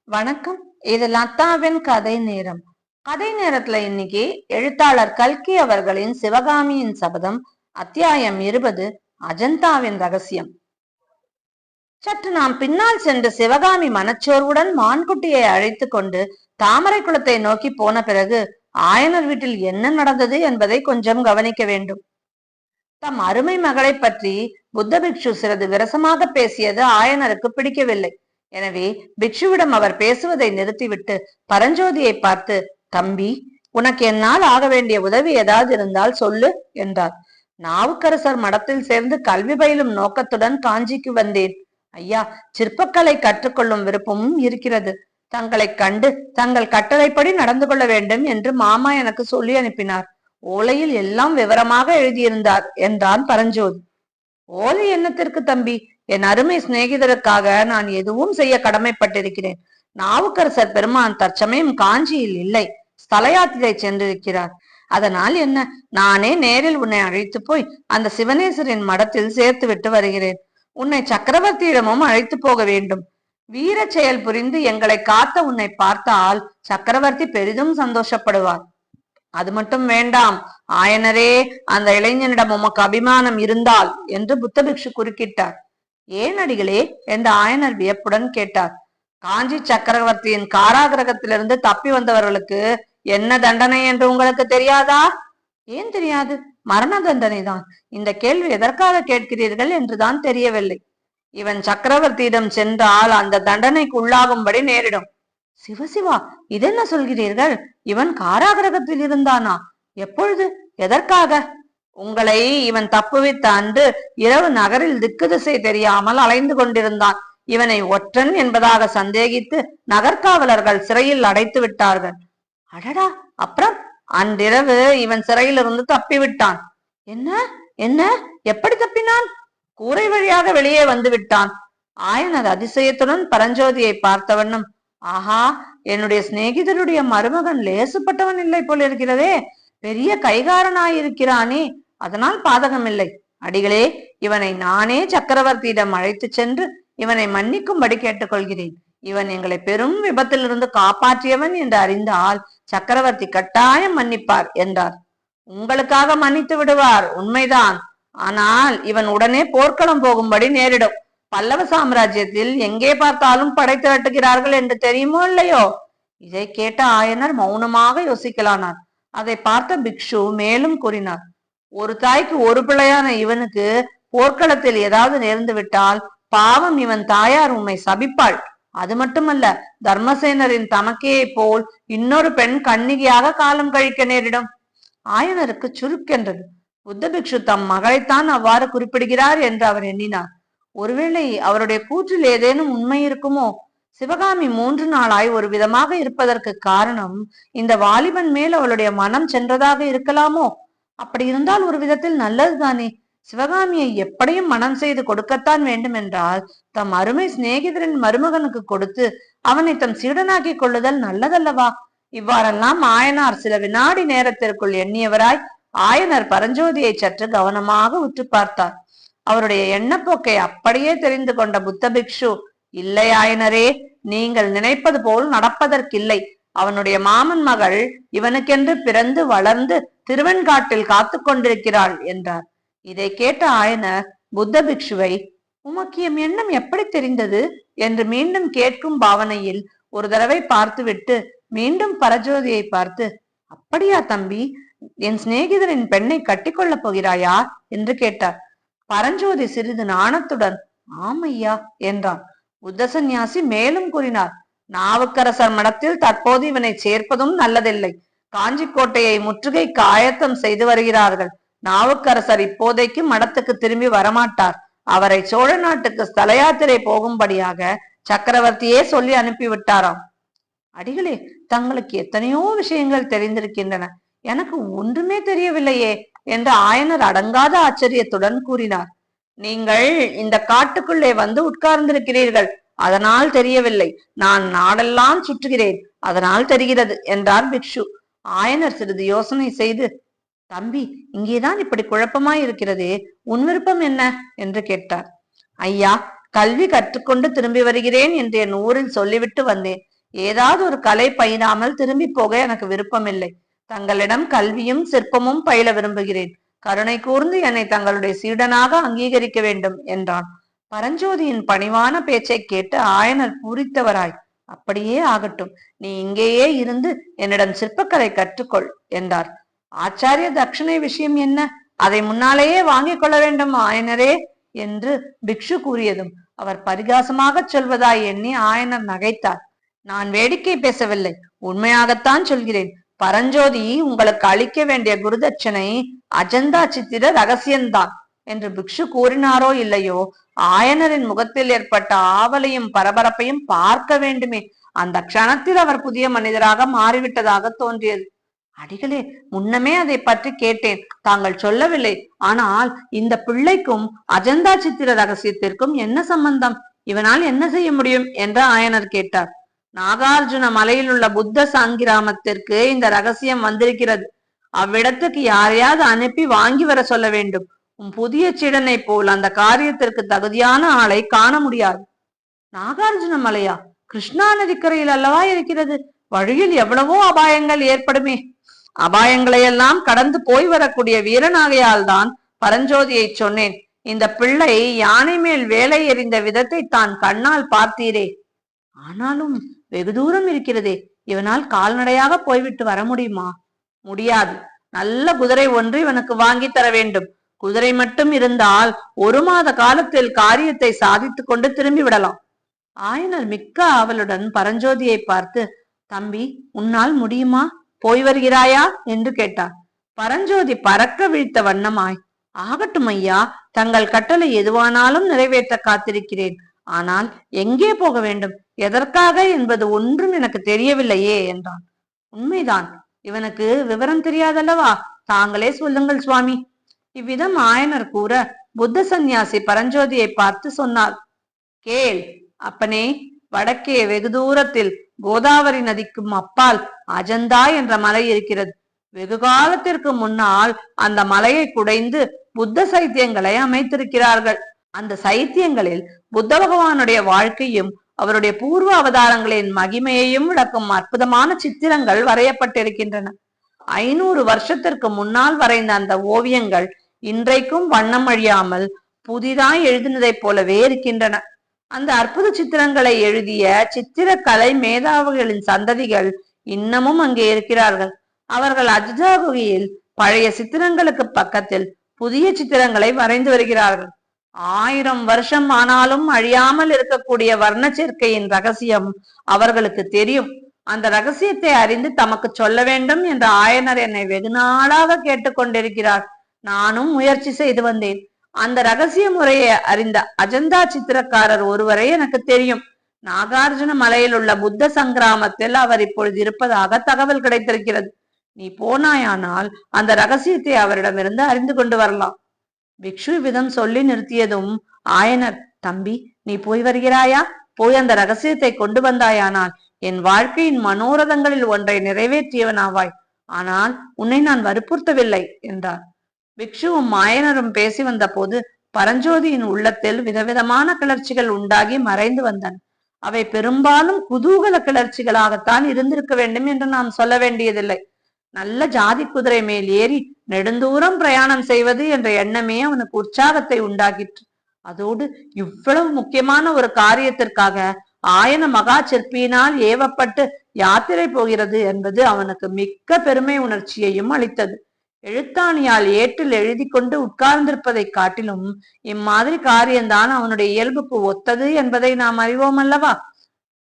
வணக்கம். இது லதாவின் கதை நேரம். கதை நேரத்துல இன்னைக்கு எழுத்தாளர் கல்கி அவர்களின் சிவகாமியின் சபதம் அத்தியாயம் 20 அஜந்தாவின் ரகசியம். சற்று நாம் பின்னால் சென்று சிவகாமி மனச்சோர்வுடன் மான்குட்டியை அழைத்து கொண்டு தாமரை குளத்தை நோக்கி போன பிறகு ஆயனர் வீட்டில் என்ன நடந்தது என்பதை கொஞ்சம் கவனிக்க வேண்டும். தம் அருமை மகளை பற்றி புத்த பிக்ஷு சிறிது விரசமாக பேசியது ஆயனருக்கு பிடிக்கவில்லை. எனவே பிக்ஷுவிடம் அவர் பேசுவதை நிறுத்திவிட்டு பரஞ்சோதியை பார்த்து, தம்பி, உனக்கு என்னால் ஆக வேண்டிய உதவி ஏதாவது இருந்தால் சொல்லு என்றார். நாவுக்கரசர் மடத்தில் சேர்ந்து கல்வி பயிலும் நோக்கத்துடன் காஞ்சிக்கு வந்தேன். ஐயா, சிற்பக்கலை கற்றுக்கொள்ளும் விருப்பமும் இருக்கிறது. தங்களை கண்டு தங்கள் கட்டளைப்படி நடந்து கொள்ள வேண்டும் என்று மாமா எனக்கு சொல்லி அனுப்பினார். ஓலையில் எல்லாம் விவரமாக எழுதியிருந்தார் என்றான் பரஞ்சோதி. ஓலை என்னத்திற்கு தம்பி? என் அருமை சிநேகிதருக்காக நான் எதுவும் செய்ய கடமைப்பட்டிருக்கிறேன். நாவுக்கரசர் பெருமான் தற்சமயம் காஞ்சியில் இல்லை, ஸ்தல யாத்திரை சென்றிருக்கிறார். அதனால் என்ன, நானே நேரில் உன்னை அழைத்து போய் அந்த சிவனேஸ்வரின் மடத்தில் சேர்த்து விட்டு வருகிறேன். உன்னை சக்கரவர்த்தியிடமும் அழைத்து போக வேண்டும். வீர செயல் புரிந்து எங்களை காத்த உன்னை பார்த்தால் சக்கரவர்த்தி பெரிதும் சந்தோஷப்படுவார். அது மட்டும் வேண்டாம் ஆயனரே, அந்த இளைஞனிடம் உமக்கு அபிமானம் இருந்தால் என்று புத்த பிக்ஷு குறுக்கிட்டார். ஏன் அடிகளே என்று ஆயனர் வியப்புடன் கேட்டார். காஞ்சி சக்கரவர்த்தியின் காராகிரகத்திலிருந்து தப்பி வந்தவர்களுக்கு என்ன தண்டனை என்று உங்களுக்கு தெரியாதா? ஏன் தெரியாது? மரண தண்டனை தான். இந்த கேள்வி எதற்காக கேட்கிறீர்கள் என்றுதான் தெரியவில்லை. இவன் சக்கரவர்த்தியிடம் சென்றால் அந்த தண்டனைக்கு உள்ளாகும்படி நேரிடும். சிவசிவா, இதென்ன சொல்கிறீர்கள்? இவன் காராகிரகத்தில் இருந்தானா? எப்பொழுது? எதற்காக? உங்களை இவன் தப்புவித்த அன்று இரவு நகரில் திக்கு திசை தெரியாமல் அலைந்து கொண்டிருந்தான். இவனை ஒற்றன் என்பதாக சந்தேகித்து நகர்காவலர்கள் சிறையில் அடைத்து விட்டார்கள். அடடா, அப்புறம்? அன்றிரவு இவன் சிறையிலிருந்து தப்பிவிட்டான். என்ன என்ன? எப்படி தப்பினான்? கூரை வழியாக வெளியே வந்து விட்டான். ஆயனர் அதிசயத்துடன் பரஞ்சோதியை பார்த்தவண்ணம், ஆஹா, என்னுடைய சிநேகிதருடைய மருமகன் லேசுப்பட்டவன் இல்லை போல் இருக்கிறதே. பெரிய கைகாரனாயிருக்கிறானே, அதனால் பாதகமில்லை. அடிகளே, இவனை நானே சக்கரவர்த்தியிடம் அழைத்து சென்று இவனை மன்னிக்கும்படி கேட்டுக்கொள்கிறேன். இவன் எங்களை பெரும் விபத்திலிருந்து காப்பாற்றியவன் என்று அறிந்தால் சக்கரவர்த்தி கட்டாயம் மன்னிப்பார் என்றார். உங்களுக்காக மன்னித்து விடுவார், உண்மைதான். ஆனால் இவன் உடனே போர்க்களம் போகும்படி நேரிடும். பல்லவ சாம்ராஜ்யத்தில் எங்கே பார்த்தாலும் படை திரட்டுகிறார்கள் என்று தெரியுமோ இல்லையோ? இதை கேட்ட ஆயனர் மௌனமாக யோசிக்கலானார். அதை பார்த்த பிக்ஷு மேலும் கூறினார். ஒரு தாய்க்கு ஒரு பிள்ளையான இவனுக்கு போர்க்களத்தில் ஏதாவது நேர்ந்து விட்டால் பாவம் இவன் தாயார் உம்மை சபிப்பாள். அது மட்டுமல்ல, தர்மசேனரின் தமக்கையை போல் இன்னொரு பெண் கன்னிகையாக காலம் கழிக்க நேரிடும். ஆயனருக்கு சுருக்கென்றது. புத்த பிக்ஷு தம் மகளைத்தான் அவ்வாறு குறிப்பிடுகிறார் என்று அவர் எண்ணினார். ஒருவேளை அவருடைய கூற்றில் ஏதேனும் உண்மை இருக்குமோ? சிவகாமி 3 நாளாய் ஒரு விதமாக இருப்பதற்கு காரணம் இந்த வாலிபன் மேல் அவளுடைய மனம் சென்றதாக இருக்கலாமோ? அப்படி இருந்தால் ஒரு விதத்தில் நல்லதுதானே. சிவகாமியை எப்படியும் மனம் செய்து கொடுக்கத்தான் வேண்டும் என்றால் தம் அருமை சிநேகிதரின் மருமகனுக்கு கொடுத்து அவனை தம் சீடனாக்கி கொள்ளுதல் நல்லதல்லவா? இவ்வாறெல்லாம் ஆயனார் சில வினாடி நேரத்திற்குள் எண்ணியவராய் ஆயனர் பரஞ்சோதியை சற்று கவனமாக உற்று பார்த்தார். அவருடைய எண்ணப்போக்கை அப்படியே தெரிந்து கொண்ட புத்த பிக்ஷு, இல்லை ஆயனரே, நீங்கள் நினைப்பது போல் நடப்பதற்கில்லை. அவனுடைய மாமன் மகள் இவனுக்கென்று பிறந்து வளர்ந்து திருவெண்காட்டில் காத்து கொண்டிருக்கிறாள் என்றார். இதை கேட்ட ஆயனர் புத்த பிக்ஷுவை, உமக்கு எம் எண்ணம் எப்படி தெரிந்தது என்று மீண்டும் கேட்கும் பாவனையில் ஒரு தடவை பார்த்துவிட்டு மீண்டும் பரஞ்சோதியை பார்த்து, அப்படியா தம்பி, என் சிநேகிதரின் பெண்ணை கட்டிக்கொள்ளப் போகிறாயா என்று கேட்டார். பரஞ்சோதி சிறிது நாணத்துடன் ஆமையா என்றான். புத்த சந்நியாசி மேலும் கூறினார். நாவுக்கரசர் மடத்தில் தற்போது இவனை சேர்ப்பதும் நல்லதில்லை. காஞ்சி கோட்டையை முற்றுகைக்கு ஆயத்தம் செய்து வருகிறார்கள். நாவுக்கரசர் இப்போதைக்கு மடத்துக்கு திரும்பி வரமாட்டார். அவரை சோழ நாட்டுக்கு ஸ்தல யாத்திரை போகும்படியாக சக்கரவர்த்தியே சொல்லி அனுப்பிவிட்டாராம். அடிகளே, தங்களுக்கு எத்தனையோ விஷயங்கள் தெரிந்திருக்கின்றன, எனக்கு ஒன்றுமே தெரியவில்லையே என்று ஆயனர் அடங்காத ஆச்சரியத்துடன் கூறினார். நீங்கள் இந்த காட்டுக்குள்ளே வந்து உட்கார்ந்திருக்கிறீர்கள், அதனால் தெரியவில்லை. நான் நாடெல்லாம் சுற்றுகிறேன், அதனால் தெரிகிறது என்றார் பிக்ஷு. ஆயனர் சிறிது யோசனை செய்து, தம்பி, இங்கேதான் இப்படி குழப்பமாய் இருக்கிறதே, உன் விருப்பம் என்ன என்று கேட்டார். ஐயா, கல்வி கற்றுக்கொண்டு திரும்பி வருகிறேன் என்று என் ஊரில் சொல்லிவிட்டு வந்தேன். ஏதாவது ஒரு கலை பயிராமல் திரும்பி போக எனக்கு விருப்பமில்லை. தங்களிடம் கல்வியும் சிற்பமும் பயில விரும்புகிறேன். கருணை கூர்ந்து என்னை தங்களுடைய சீடனாக அங்கீகரிக்க வேண்டும் என்றான். பரஞ்சோதியின் பணிவான பேச்சை கேட்டு ஆயனர் பூரித்தவராய், அப்படியே ஆகட்டும், நீ இங்கேயே இருந்து என்னிடம் சிற்பக்கலை கற்றுக்கொள் என்றார். ஆச்சாரிய தட்சணை விஷயம் என்ன? அதை முன்னாலேயே வாங்கிக் கொள்ள வேண்டும் ஆயனரே என்று பிக்ஷு கூறியதும் அவர் பரிகாசமாக சொல்வதாய் எண்ணி ஆயனர் நகைத்தார். நான் வேடிக்கை பேசவில்லை, உண்மையாகத்தான் சொல்கிறேன். பரஞ்சோதி உங்களுக்கு அளிக்க வேண்டிய குருதட்சணை அஜந்தா சித்திர ரகசியம்தான் என்று பிக்ஷு கூறினாரோ இல்லையோ, ஆயனரின் முகத்தில் ஏற்பட்ட ஆவலையும் பரபரப்பையும் பார்க்க வேண்டுமே. அந்த க்ஷணத்தில் அவர் புதிய மனிதராக மாறிவிட்டதாக தோன்றியது. அடிகளே, முன்னமே அதை பற்றி கேட்டேன், தாங்கள் சொல்லவில்லை. ஆனால் இந்த பிள்ளைக்கும் அஜந்தா சித்திர ரகசியத்திற்கும் என்ன சம்பந்தம்? இவனால் என்ன செய்ய முடியும் என்று ஆயனர் கேட்டார். நாகார்ஜுன மலையில் உள்ள புத்த சாங்கிராமத்திற்கு இந்த ரகசியம் வந்திருக்கிறது. அவ்விடத்துக்கு யாரையாவது அனுப்பி வாங்கி வர சொல்ல வேண்டும். உன் புதிய சீடனை போல் அந்த காரியத்திற்கு தகுதியான ஆளை காண முடியாது. நாகார்ஜுன மலையா? கிருஷ்ணா நதிக்கரையில் அல்லவா இருக்கிறது. வழியில் எவ்வளவோ அபாயங்கள் ஏற்படுமே. அபாயங்களையெல்லாம் கடந்து போய் வரக்கூடிய வீரனாகையால் தான் பரஞ்சோதியை சொன்னேன். இந்த பிள்ளை யானை மேல் வேலை எறிந்த விதத்தை தான் கண்ணால் பார்த்தீரே. ஆனாலும் வெகு தூரம் இருக்கிறதே, இவனால் கால்நடையாக போய்விட்டு வர முடியுமா? முடியாது. நல்ல குதிரை ஒன்று இவனுக்கு வாங்கி தர வேண்டும். குதிரை மட்டும் இருந்தால் 1 மாத காலத்தில் காரியத்தை சாதித்துக் கொண்டு திரும்பி விடலாம். ஆயனர் மிக்க ஆவலுடன் பரஞ்சோதியை பார்த்து, தம்பி, உன்னால் முடியுமா? போய் வருகிறாயா என்று கேட்டார். பரஞ்சோதி பறக்க வீழ்த்த வண்ணமாய், ஆகட்டும் ஐயா, தங்கள் கட்டளை எதுவானாலும் நிறைவேற்ற காத்திருக்கிறேன். ஆனால் எங்கே போக வேண்டும், எதற்காக என்பது ஒன்றும் எனக்கு தெரியவில்லையே என்றான். உண்மைதான், இவனுக்கு விவரம் தெரியாதல்லவா? தாங்களே சொல்லுங்கள் சுவாமி. இவ்விதம் ஆயனர் கூற புத்த சந்நியாசி பரஞ்சோதியை பார்த்து சொன்னார். கேள் அப்பனே, வடக்கே வெகு தூரத்தில் கோதாவரி நதிக்கும் அப்பால் அஜந்தா என்ற மலை இருக்கிறது. வெகு காலத்திற்கு முன்னால் அந்த மலையை குடைந்து புத்த சைத்தியங்களை அமைத்திருக்கிறார்கள். அந்த சைத்தியங்களில் புத்த பகவானுடைய வாழ்க்கையும் அவருடைய பூர்வ அவதாரங்களின் மகிமையையும் விளக்கும் அற்புதமான சித்திரங்கள் வரையப்பட்டிருக்கின்றன. 500 வருஷத்திற்கு முன்னால் வரைந்த அந்த ஓவியங்கள் இன்றைக்கும் வண்ணம் அழியாமல் புதிதாய் எழுதினதைப் போலவே இருக்கின்றன. அந்த அற்புத சித்திரங்களை எழுதிய சித்திரக்கலை மேதாவிகளின் சந்ததிகள் இன்னமும் அங்கே இருக்கிறார்கள். அவர்கள் அஜந்தா குகையில் பழைய சித்திரங்களுக்கு பக்கத்தில் புதிய சித்திரங்களை வரைந்து வருகிறார்கள். 1000 வருஷம் ஆனாலும் அழியாமல் இருக்கக்கூடிய வர்ண சேர்க்கையின் ரகசியம் அவர்களுக்கு தெரியும். அந்த ரகசியத்தை அறிந்து தமக்கு சொல்ல வேண்டும் என்ற ஆயனர் என்னை வெகு நாளாக கேட்டுக்கொண்டிருக்கிறார். நானும் முயற்சி செய்து வந்தேன். அந்த ரகசிய முறையை அறிந்த அஜந்தா சித்திரக்காரர் ஒருவரை எனக்கு தெரியும். நாகார்ஜுன மலையில் உள்ள புத்த சங்கிராமத்தில் அவர் இப்பொழுது இருப்பதாக தகவல் கிடைத்திருக்கிறது. நீ போனாயானால் அந்த ரகசியத்தை அவரிடமிருந்து அறிந்து கொண்டு வரலாம். பிக்ஷு விதம் சொல்லி நிறுத்தியதும் ஆயனர், தம்பி, நீ போய் வருகிறாயா? போய் அந்த ரகசியத்தை கொண்டு வந்தாயானால் என் வாழ்க்கையின் மனோரதங்களில் ஒன்றை நிறைவேற்றியவனாவாய். ஆனால் உன்னை நான் வற்புறுத்தவில்லை என்றார். பிக்ஷுவும் ஆயனரும் பேசி வந்த போது பரஞ்சோதியின் உள்ளத்தில் விதவிதமான கிளர்ச்சிகள் உண்டாகி மறைந்து வந்தன. அவை பெரும்பாலும் குதூகல கிளர்ச்சிகளாகத்தான் இருந்திருக்க வேண்டும் என்று நாம் சொல்ல வேண்டியதில்லை. நல்ல ஜாதி குதிரை மேல் ஏறி நெடுந்தூரம் பிரயாணம் செய்வது என்ற எண்ணமே அவனுக்கு உற்சாகத்தை உண்டாக்கிற்று. அதோடு இவ்வளவு முக்கியமான ஒரு காரியத்திற்காக ஆயன மகா சிற்பியினால் ஏவப்பட்டு யாத்திரை போகிறது என்பது அவனுக்கு மிக்க பெருமை உணர்ச்சியையும் அளித்தது. எழுத்தாணியால் ஏட்டில் எழுதி கொண்டு உட்கார்ந்திருப்பதை காட்டிலும் இம்மாதிரி காரியம்தான் அவனுடைய இயல்புக்கு ஒத்தது என்பதை நாம் அறிவோம் அல்லவா?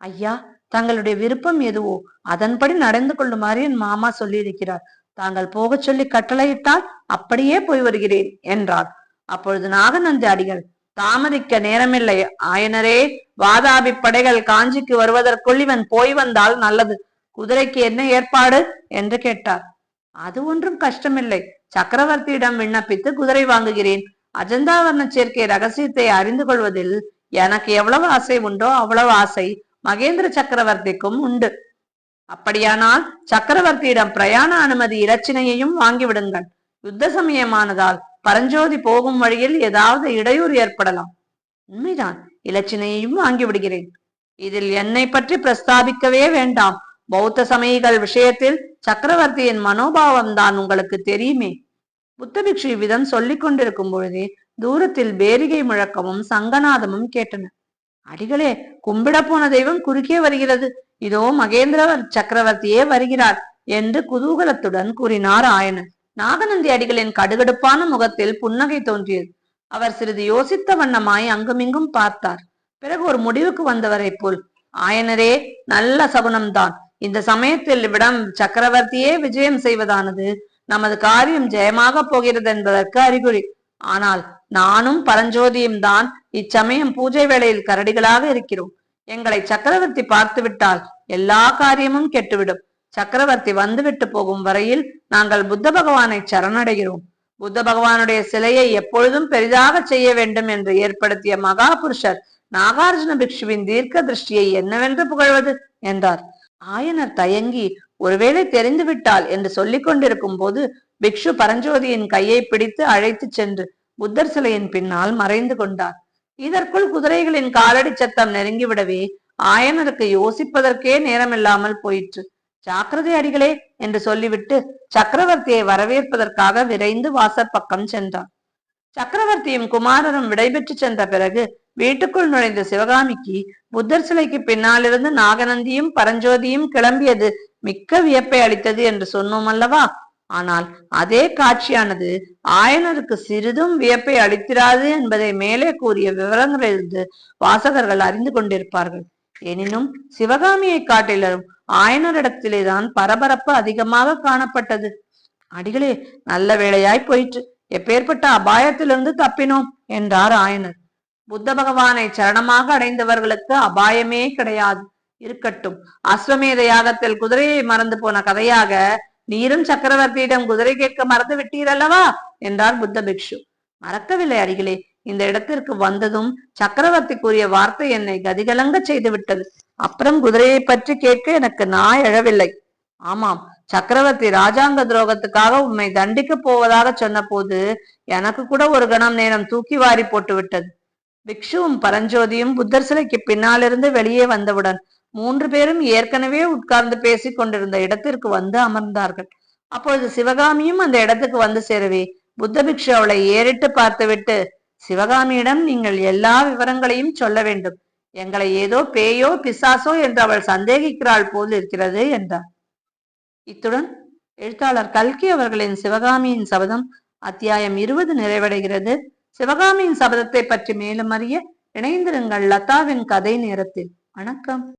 ஐயா, தங்களுடைய விருப்பம் எதுவோ அதன்படி நடந்து கொள்ளுமாறு என் மாமா சொல்லியிருக்கிறார். தாங்கள் போக சொல்லி கட்டளையிட்டால் அப்படியே போய் வருகிறேன் என்றார். அப்பொழுது நாகநந்தி அடிகள், தாமதிக்க நேரமில்லை ஆயனரே, வாதாபி படைகள் காஞ்சிக்கு வருவதற்குள் இவன் போய் வந்தால் நல்லது. குதிரைக்கு என்ன ஏற்பாடு என்று கேட்டார். அது ஒன்றும் கஷ்டமில்லை. சக்கரவர்த்தியிடம் விண்ணப்பித்து குதிரை வாங்குகிறேன். அஜந்தா வர்ண சேர்க்கை ரகசியத்தை அறிந்து கொள்வதில் எனக்கு எவ்வளவு ஆசை உண்டோ அவ்வளவு ஆசை மகேந்திர சக்கரவர்த்திக்கும் உண்டு. அப்படியானால் சக்கரவர்த்தியிடம் பிரயாண அனுமதி இலச்சினையையும் வாங்கிவிடுங்கள். யுத்த சமயமானதால் பரஞ்சோதி போகும் வழியில் ஏதாவது இடையூறு ஏற்படலாம். உண்மைதான், இலச்சினையையும் வாங்கி விடுகிறேன். இதில் என்னை பற்றி பிரஸ்தாபிக்கவே வேண்டாம். பௌத்த சமயிகள் விஷயத்தில் சக்கரவர்த்தியின் மனோபாவம் தான் உங்களுக்கு தெரியுமே. புத்த பிக்ஷு இவ்விதம் சொல்லிக் கொண்டிருக்கும் பொழுதே தூரத்தில் பேரிகை முழக்கமும் சங்கநாதமும் கேட்டன. அடிகளே, கும்பிட போன தெய்வம் குறுக்கே வருகிறது, இதோ மகேந்திர சக்கரவர்த்தியே வருகிறார் என்று குதூகலத்துடன் கூறினார் ஆயனர். நாகநந்தி அடிகளின் கடுகடுப்பான முகத்தில் புன்னகை தோன்றியது. அவர் சிறிது யோசித்த வண்ணமாய் அங்குமிங்கும் பார்த்தார். பிறகு ஒரு முடிவுக்கு வந்தவரை போல், ஆயனரே, நல்ல சகுனம்தான். இந்த சமயத்தில் இவ்விடம் சக்கரவர்த்தியே விஜயம் செய்வதானது நமது காரியம் ஜெயமாக போகிறது என்பதற்கு அறிகுறி. ஆனால் நானும் பரஞ்சோதியும் தான் இச்சமயம் பூஜை வேளையில் கரடிகளாக இருக்கிறோம். எங்களை சக்கரவர்த்தி பார்த்து விட்டால் எல்லா காரியமும் கெட்டுவிடும். சக்கரவர்த்தி வந்துவிட்டு போகும் வரையில் நாங்கள் புத்த பகவானை சரணடைகிறோம். புத்த பகவானுடைய சிலையை எப்பொழுதும் பெரிதாக செய்ய வேண்டும் என்று ஏற்படுத்திய மகா புருஷர் நாகார்ஜுன பிக்ஷுவின் தீர்க்க திருஷ்டியை என்னவென்று புகழ்வது என்றார். ஆயனர் தயங்கி ஒருவேளை தெரிந்துவிட்டால் என்று சொல்லிக் கொண்டிருக்கும் போது பிக்ஷு பரஞ்சோதியின் கையை பிடித்து அழைத்து சென்று புத்தர் சிலையின் பின்னால் மறைந்து கொண்டார். இதற்குள் குதிரைகளின் காலடி சத்தம் நெருங்கிவிடவே ஆயனருக்கு யோசிப்பதற்கே நேரமில்லாமல் போயிற்று. ஜாக்கிரதை அடிகளே என்று சொல்லிவிட்டு சக்கரவர்த்தியை வரவேற்பதற்காக விரைந்து வாசற்பக்கம் சென்றார். சக்கரவர்த்தியும் குமாரரும் விடைபெற்று சென்ற பிறகு வீட்டுக்குள் நுழைந்த சிவகாமிக்கு புத்தர் சிலைக்கு பின்னாலிருந்து நாகநந்தியும் பரஞ்சோதியும் கிளம்பியது மிக்க வியப்பை அளித்தது என்று சொன்னோம் அல்லவா? ஆனால் அதே காட்சியானது ஆயனருக்கு சிறிதும் வியப்பை அளித்திராது என்பதை மேலே கூறிய விவரங்களிலிருந்து வாசகர்கள் அறிந்து கொண்டிருப்பார்கள். எனினும் சிவகாமியை காட்டிலும் ஆயனரிடத்திலேதான் பரபரப்பு அதிகமாக காணப்பட்டது. அடிகளே, நல்ல வேளையாய் போயிற்று. எப்பேற்பட்ட அபாயத்திலிருந்து தப்பினோம் என்றார் ஆயனர். புத்த பகவானை சரணமாக அடைந்தவர்களுக்கு அபாயமே கிடையாது. இருக்கட்டும், அஸ்வமேத யாகத்தில் குதிரையை மறந்து போன கதையாக நீரும் சக்கரவர்த்தியிடம் குதிரை கேட்க மறந்து விட்டீரல்லவா என்றார் புத்த பிக்ஷு. மறக்கவில்லை அடிகளே. இந்த இடத்திற்கு வந்ததும் சக்கரவர்த்தி கூறிய வார்த்தை என்னை கதிகலங்க செய்து விட்டது. அப்புறம் குதிரையை பற்றி கேட்க எனக்கு நாய் எழவில்லை. ஆமாம், சக்கரவர்த்தி ராஜாங்க துரோகத்துக்காக உண்மை தண்டிக்க போவதாக சொன்ன போது எனக்கு கூட ஒரு கணம் நேரம் தூக்கி வாரி போட்டு விட்டது. பிக்ஷுவும் பரஞ்சோதியும் புத்தர் சிலைக்கு பின்னாலிருந்து வெளியே வந்தவுடன் 3 பேரும் ஏற்கனவே உட்கார்ந்து பேசிக் கொண்டிருந்த இடத்திற்கு வந்து அமர்ந்தார்கள். அப்பொழுது சிவகாமியும் அந்த இடத்துக்கு வந்து சேரவே புத்த பிக்ஷு அவளை ஏறிட்டு பார்த்துவிட்டு, சிவகாமியிடம் நீங்கள் எல்லா விவரங்களையும் சொல்ல வேண்டும். எங்களை ஏதோ பேயோ பிசாசோ என்று அவள் சந்தேகிக்கிறாள் போல் இருக்கிறது என்றார். இத்துடன் எழுத்தாளர் கல்கி அவர்களின் சிவகாமியின் சபதம் அத்தியாயம் 20 நிறைவடைகிறது. சிவகாமியின் சபதத்தை பற்றி மேலும் அறிய இணைந்திருங்கள் லதாவின் கதை நேரத்தில். வணக்கம்.